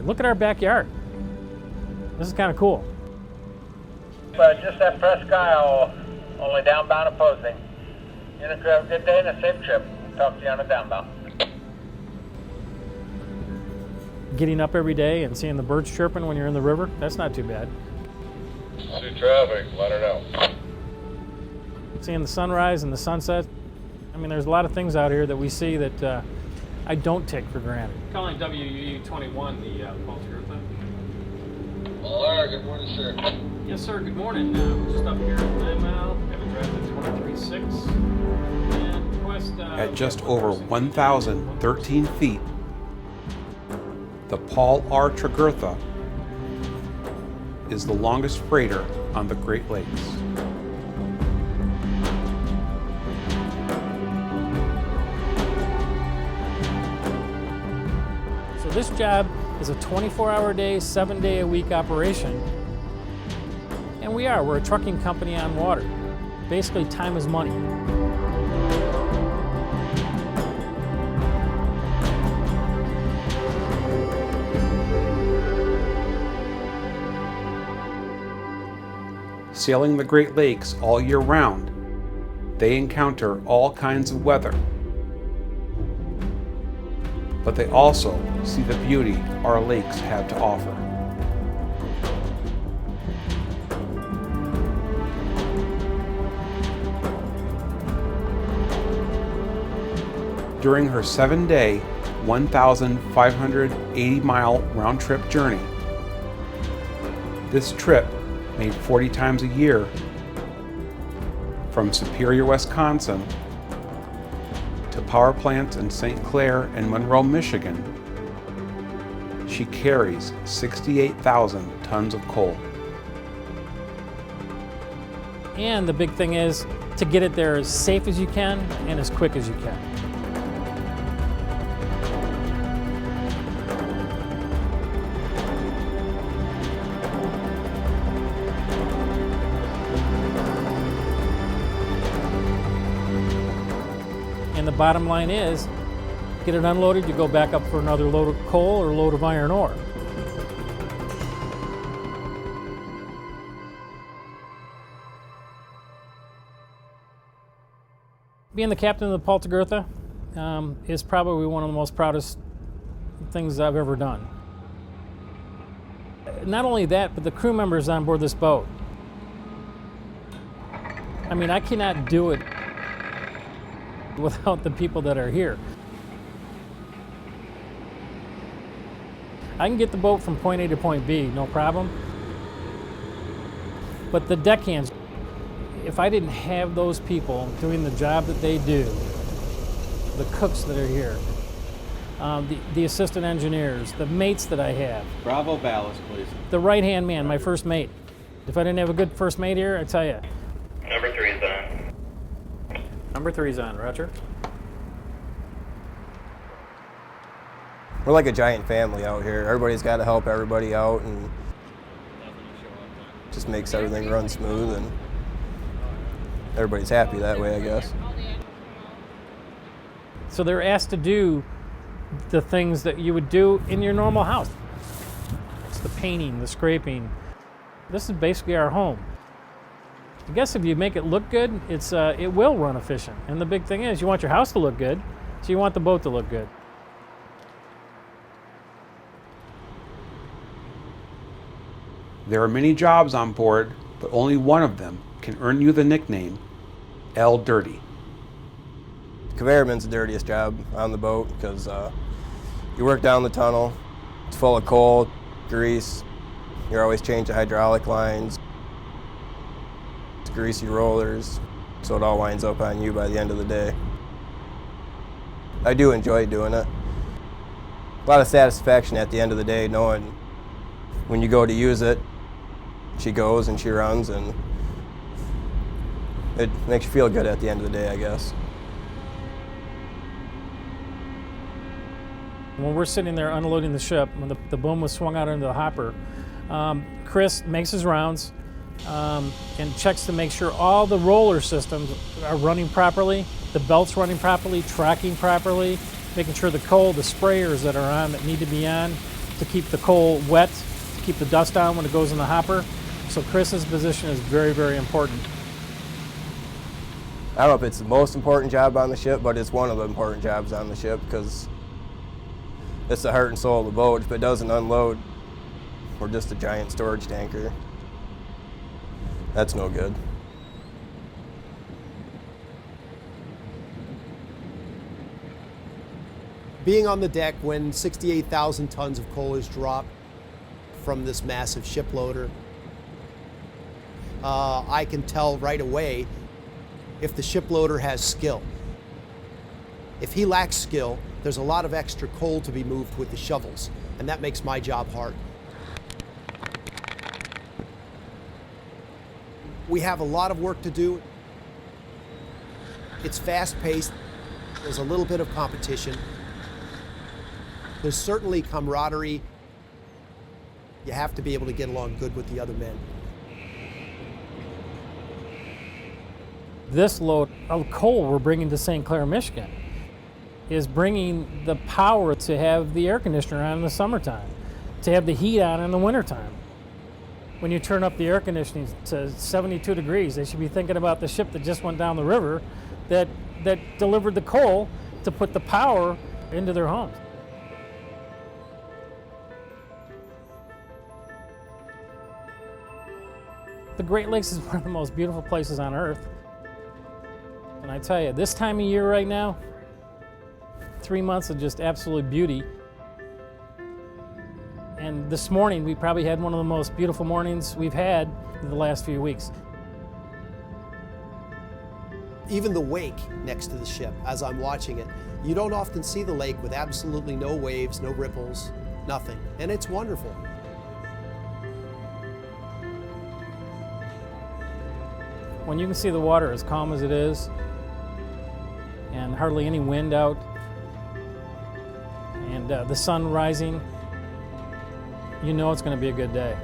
look at our backyard. This is kind of cool. But just that Presque Isle, only downbound opposing. You know, have a good day and a safe trip. Talk to you on the downbound. Getting up every day and seeing the birds chirping when you're in the river, that's not too bad. See traffic, let her know. Seeing the sunrise and the sunset. I mean, there's a lot of things out here that we see that I don't take for granted. Calling WU 21, the R Tregurta. R, good morning, sir. Yes, sir, good morning. We're just up here at 9 Mile, have a drive to 23.6. And request, at just over 1,013 feet, the R Tregurta is the longest freighter on the Great Lakes. So this job is a 24-hour day, 7-day-a-week operation. And we're a trucking company on water. Basically, time is money. Sailing the Great Lakes all year round, they encounter all kinds of weather. But they also see the beauty our lakes have to offer. During her 7-day, 1,580-mile round-trip journey, this trip, made 40 times a year, from Superior, Wisconsin to power plants in St. Clair and Monroe, Michigan, she carries 68,000 tons of coal. And the big thing is to get it there as safe as you can and as quick as you can. And the bottom line is, get it unloaded, you go back up for another load of coal or a load of iron ore. Being the captain of the R Tregurta is probably one of the most proudest things I've ever done. Not only that, but the crew members on board this boat. I mean, I cannot do it without the people that are here. I can get the boat from point A to point B, no problem. But the deckhands, if I didn't have those people doing the job that they do, the cooks that are here, the assistant engineers, the mates that I have. Bravo ballast, please. The right-hand man, my first mate. If I didn't have a good first mate here, I tell you. Number 3 is on. Number 3's on, Roger. We're like a giant family out here. Everybody's got to help everybody out, and just makes everything run smooth, and everybody's happy that way, I guess. So they're asked to do the things that you would do in your normal house. It's the painting, the scraping. This is basically our home. I guess if you make it look good, it will run efficient. And the big thing is, you want your house to look good, so you want the boat to look good. There are many jobs on board, but only one of them can earn you the nickname L Dirty. Conveyorman's the dirtiest job on the boat because you work down the tunnel, it's full of coal, grease, you're always changing hydraulic lines, it's greasy rollers, so it all winds up on you by the end of the day. I do enjoy doing it. A lot of satisfaction at the end of the day knowing when you go to use it, she goes and she runs, and it makes you feel good at the end of the day, I guess. When we're sitting there unloading the ship, when the boom was swung out into the hopper, Chris makes his rounds and checks to make sure all the roller systems are running properly, the belt's running properly, tracking properly, making sure the coal, the sprayers that are on that need to be on, to keep the coal wet, to keep the dust down when it goes in the hopper. So Chris's position is very, very important. I don't know if it's the most important job on the ship, but it's one of the important jobs on the ship because it's the heart and soul of the boat. If it doesn't unload, we're just a giant storage tanker. That's no good. Being on the deck when 68,000 tons of coal is dropped from this massive ship loader, I can tell right away if the ship loader has skill. If he lacks skill, there's a lot of extra coal to be moved with the shovels, and that makes my job hard. We have a lot of work to do. It's fast-paced. There's a little bit of competition. There's certainly camaraderie. You have to be able to get along good with the other men. This load of coal we're bringing to St. Clair, Michigan is bringing the power to have the air conditioner on in the summertime, to have the heat on in the wintertime. When you turn up the air conditioning to 72 degrees, they should be thinking about the ship that just went down the river that delivered the coal to put the power into their homes. The Great Lakes is one of the most beautiful places on earth. And I tell you, this time of year right now, 3 months of just absolute beauty. And this morning, we probably had one of the most beautiful mornings we've had in the last few weeks. Even the wake next to the ship, as I'm watching it, you don't often see the lake with absolutely no waves, no ripples, nothing. And it's wonderful. When you can see the water as calm as it is, and hardly any wind out, and the sun rising, you know it's going to be a good day.